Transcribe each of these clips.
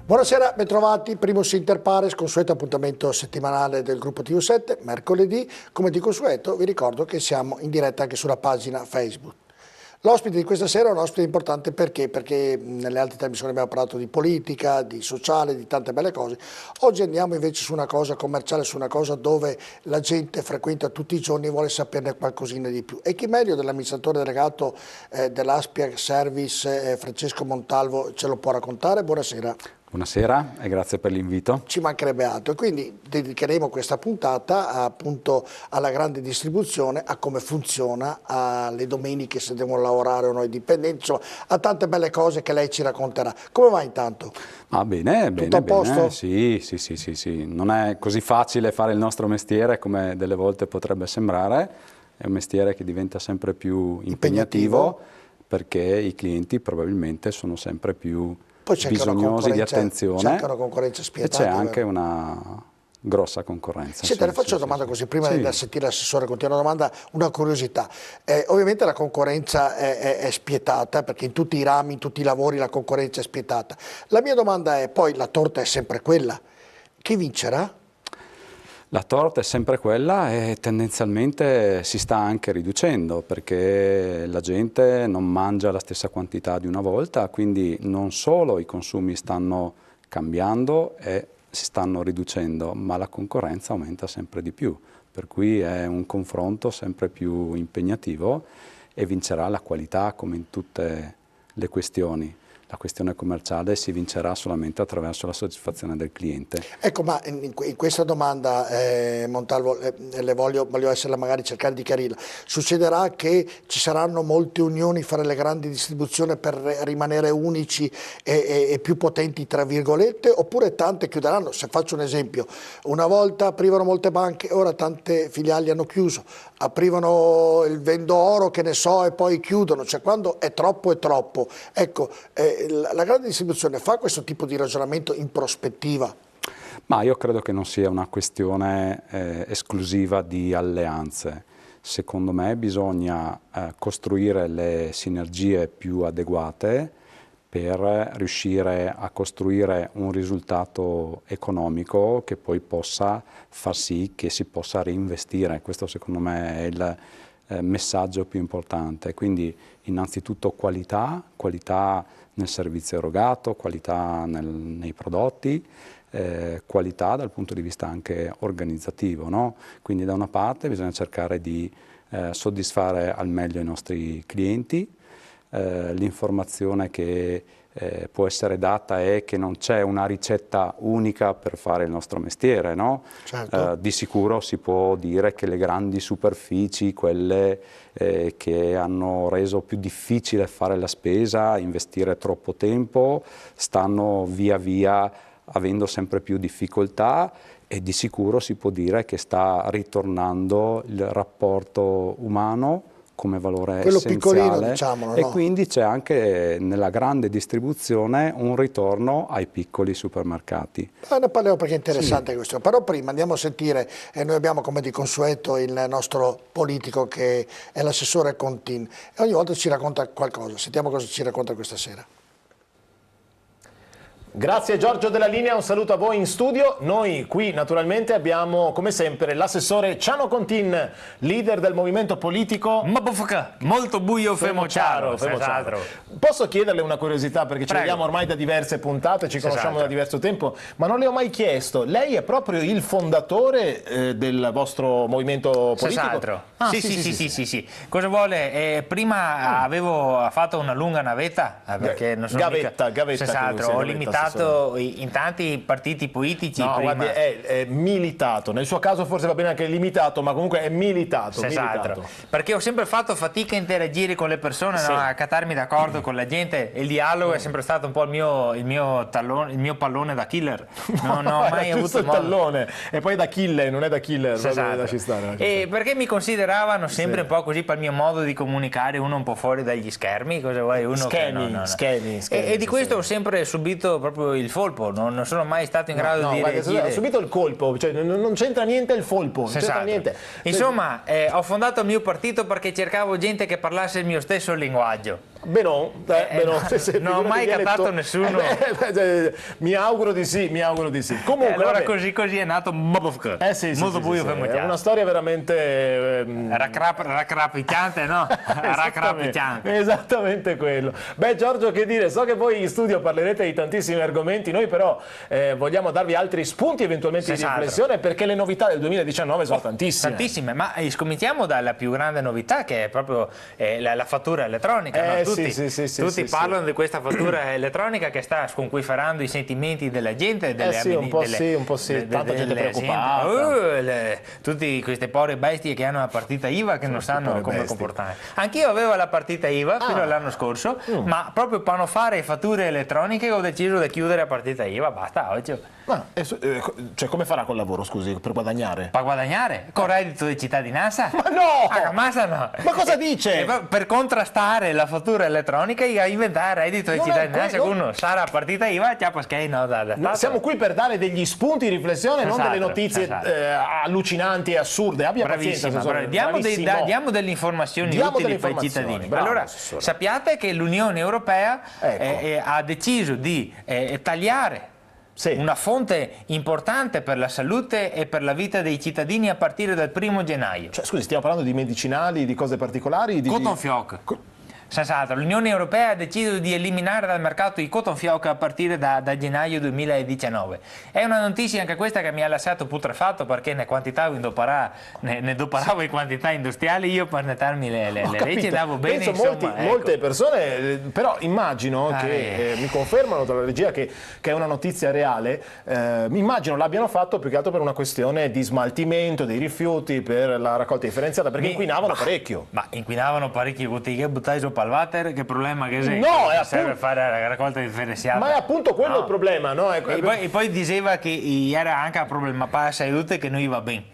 Buonasera, bentrovati, primus inter pares, consueto appuntamento settimanale del gruppo TV7, mercoledì. Come di consueto vi ricordo che siamo in diretta anche sulla pagina Facebook. L'ospite di questa sera è un ospite importante perché nelle altre trasmissioni abbiamo parlato di politica, di sociale, di tante belle cose. Oggi andiamo invece su una cosa commerciale, su una cosa dove la gente frequenta tutti i giorni e vuole saperne qualcosina di più. E chi meglio dell'amministratore delegato dell'Aspia Service, Francesco Montalvo, ce lo può raccontare? Buonasera. Buonasera e grazie per l'invito. Ci mancherebbe altro, e quindi dedicheremo questa puntata appunto alla grande distribuzione, a come funziona, alle domeniche se devono lavorare o noi dipendenti, insomma a tante belle cose che lei ci racconterà. Come va intanto? Ah, bene, tutto a posto? Sì. Non è così facile fare il nostro mestiere come delle volte potrebbe sembrare, è un mestiere che diventa sempre più impegnativo perché i clienti probabilmente sono sempre più bisognosi di attenzione, c'è anche una concorrenza spietata, e c'è anche una grossa concorrenza. Te ne faccio una domanda così, prima di sentire l'assessore, continua una domanda, una curiosità. Ovviamente la concorrenza è spietata, perché in tutti i rami, in tutti i lavori la concorrenza è spietata. La mia domanda è, poi la torta è sempre quella, chi vincerà? La torta è sempre quella e tendenzialmente si sta anche riducendo perché la gente non mangia la stessa quantità di una volta, quindi non solo i consumi stanno cambiando e si stanno riducendo, ma la concorrenza aumenta sempre di più, per cui è un confronto sempre più impegnativo e vincerà la qualità come in tutte le questioni. La questione commerciale si vincerà solamente attraverso la soddisfazione del cliente. Ecco, ma in questa domanda, Montalvo, voglio essere magari cercare di chiarirla. Succederà che ci saranno molte unioni fra le grandi distribuzioni per rimanere unici e più potenti, tra virgolette, oppure tante chiuderanno? Se faccio un esempio, una volta aprivano molte banche, ora tante filiali hanno chiuso, aprivano il Vendo Oro, che ne so, e poi chiudono, cioè quando è troppo è troppo. Ecco, la grande distribuzione fa questo tipo di ragionamento in prospettiva? Ma io credo che non sia una questione esclusiva di alleanze. Secondo me bisogna costruire le sinergie più adeguate per riuscire a costruire un risultato economico che poi possa far sì che si possa reinvestire. Questo secondo me è il messaggio più importante. Quindi innanzitutto qualità nel servizio erogato, qualità nei prodotti, qualità dal punto di vista anche organizzativo, no? Quindi da una parte bisogna cercare di soddisfare al meglio i nostri clienti, l'informazione che può essere data è che non c'è una ricetta unica per fare il nostro mestiere, no? Certo. Di sicuro si può dire che le grandi superfici, quelle che hanno reso più difficile fare la spesa, investire troppo tempo, stanno via via avendo sempre più difficoltà e di sicuro si può dire che sta ritornando il rapporto umano come valore quello essenziale, piccolino, diciamolo, e no? quindi c'è anche nella grande distribuzione un ritorno ai piccoli supermercati. Ne parliamo perché è interessante questo, però prima andiamo a sentire, noi abbiamo come di consueto il nostro politico che è l'assessore Contin e ogni volta ci racconta qualcosa, sentiamo cosa ci racconta questa sera. Grazie Giorgio della Linea, un saluto a voi in studio. Noi qui naturalmente abbiamo come sempre l'assessore Ciano Contin, leader del movimento politico molto buio Femociaro. Posso chiederle una curiosità, perché ci vediamo ormai da diverse puntate, ci conosciamo da diverso tempo, ma non le ho mai chiesto, lei è proprio il fondatore del vostro movimento politico? Sì. Cosa vuole? Prima avevo fatto una lunga navetta, perché non sono gavetta, ho limitato in tanti partiti politici. No, guardi, è militato, nel suo caso forse va bene anche limitato, ma comunque è militato. Perché ho sempre fatto fatica a interagire con le persone, no? A cattarmi d'accordo con la gente, e il dialogo è sempre stato un po' il mio pallone da killer. Non ho mai avuto il tallone, e poi da killer, non è da killer. E perché mi consideravano sempre un po' così per il mio modo di comunicare, uno un po' fuori dagli schermi, cosa vuoi? Schemi. E di questo ho sempre subito proprio il folpo, non sono mai stato in grado di dire... Ho subito il colpo, cioè non c'entra niente il folpo, non c'entra niente. Insomma, ho fondato il mio partito perché cercavo gente che parlasse il mio stesso linguaggio. Non ho mai cantato nessuno. Mi auguro di sì, Comunque, allora così è nato Mobovka. Molto buio per è una storia veramente racrapicante, no? Racrapicante. Esattamente quello. Beh, Giorgio, che dire, so che voi in studio parlerete di tantissimi argomenti, noi però vogliamo darvi altri spunti eventualmente di riflessione, perché le novità del 2019 sono tantissime. Ma scominciamo dalla più grande novità, che è proprio la fattura elettronica. No? Tutti parlano di questa fattura elettronica che sta sconquiferando i sentimenti della gente, un po' sì, tanta gente preoccupata. Tutti queste povere bestie che hanno la partita IVA che non sanno come comportare. Anch'io avevo la partita IVA fino all'anno scorso, ma proprio per non fare fature elettroniche ho deciso di chiudere la partita IVA, basta oggi. Cioè, come farà col lavoro, scusi, per guadagnare? Per guadagnare? Con reddito di cittadinanza? Ma no! No! Ma cosa dice? Per contrastare la fattura elettronica inventare reddito di cittadinanza, uno sarà partita IVA, siamo qui per dare degli spunti di riflessione, non delle notizie allucinanti e assurde. Abbia pazienza, diamo delle informazioni utili per i cittadini. Allora, sappiate che l'Unione Europea ha deciso di tagliare una fonte importante per la salute e per la vita dei cittadini a partire dal 1° gennaio. Cioè, scusi, stiamo parlando di medicinali, di cose particolari? Cotton fioc. Senz'altro, l'Unione Europea ha deciso di eliminare dal mercato i cotton fioc a partire da gennaio 2019. È una notizia anche questa che mi ha lasciato putrefatto, perché ne doparavo in quantità industriali, io per nettarmi le leggi davo bene. Penso molte persone, però immagino che mi confermano dalla regia che è una notizia reale, mi immagino l'abbiano fatto più che altro per una questione di smaltimento dei rifiuti, per la raccolta differenziata, perché inquinavano parecchio. Ma inquinavano parecchie bottiglie, buttai al water, che problema che sei? No, serve fare la raccolta differenziata. Ma è appunto quello il problema, no? E poi diceva che era anche un problema per la salute, che non iva bene.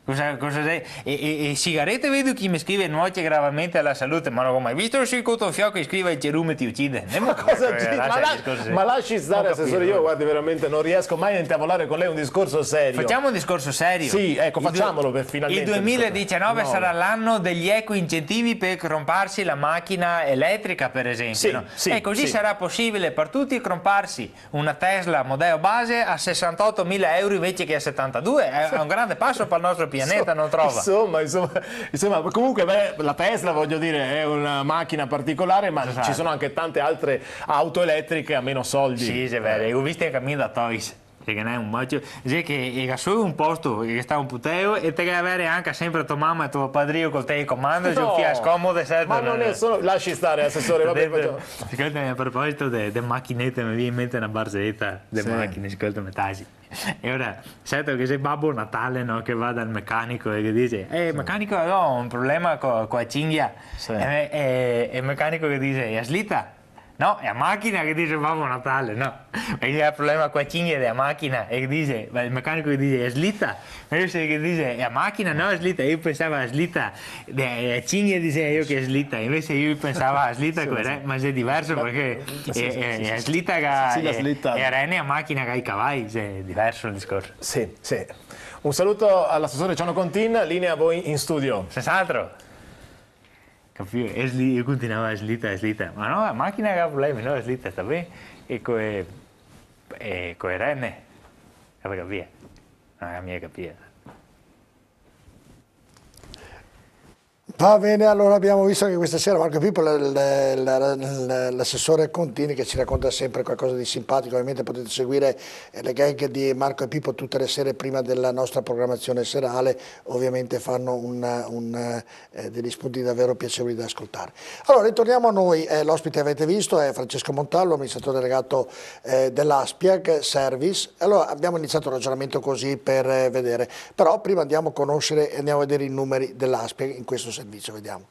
Cosa sei? E sigarette, vedo chi mi scrive nuoce gravemente alla salute, ma non ho mai visto sul cotton fioc che scrive il cerume ti uccide. Ma lasci stare, assessore, io guardi, veramente non riesco mai a intavolare con lei un discorso serio. Facciamo un discorso serio? Sì, ecco, facciamolo per finalmente. Il 2019 sarà l'anno degli eco incentivi per comparsi la macchina elettrica, per esempio. E così sarà possibile per tutti comparsi una Tesla modello base a 68.000 euro invece che a 72. È un grande passo per il nostro pianeta, non trova? Insomma, comunque la Tesla, voglio dire, è una macchina particolare, ma ci sono anche tante altre auto elettriche a meno soldi. Sì, è vero, ho visto in cammino da Toys. Che non è un maggio, che è solo un posto che sta un puteo, e te che avere anche sempre tua mamma e tuo padrino col telecomando, è scomodo, ma non è solo, lasci stare, assessore, ascoltami, a proposito delle macchinette, mi viene in mente una barzelletta delle macchine, ascoltami, tasi. E ora, certo che sei Babbo Natale, no, che va dal meccanico e che dice meccanico, ho un problema con la cinghia, e il meccanico che dice è slitta? No, è la macchina, che dice Babbo Natale, no. E il problema con la cinghia della macchina, e che dice, il meccanico che dice è slitta, e io che dice è la macchina, no, è slitta. Io pensavo a slitta, la cinghia diceva io che è slitta, invece io pensavo a slitta, ma è diverso, perché è slitta che è rene, a macchina che ha i cavalli, è diverso il discorso. Sì. Un saluto all'assessore Ciano Contin, linea a voi in studio. Senz'altro. Capito? Io continuavo a slitta, ma no, la macchina che ha problemi, no, slitta, sta bene, e con renne, capire, non è la mia capire. Va bene, allora abbiamo visto anche questa sera Marco Pippo, l'assessore Contini, che ci racconta sempre qualcosa di simpatico. Ovviamente potete seguire le gag di Marco e Pippo tutte le sere prima della nostra programmazione serale, ovviamente fanno degli spunti davvero piacevoli da ascoltare. Allora ritorniamo a noi, l'ospite avete visto è Francesco Montallo, amministratore delegato dell'Aspiag Service. Allora abbiamo iniziato un ragionamento così per vedere, però prima andiamo a conoscere e andiamo a vedere i numeri dell'Aspiag in questo servizio, vediamo.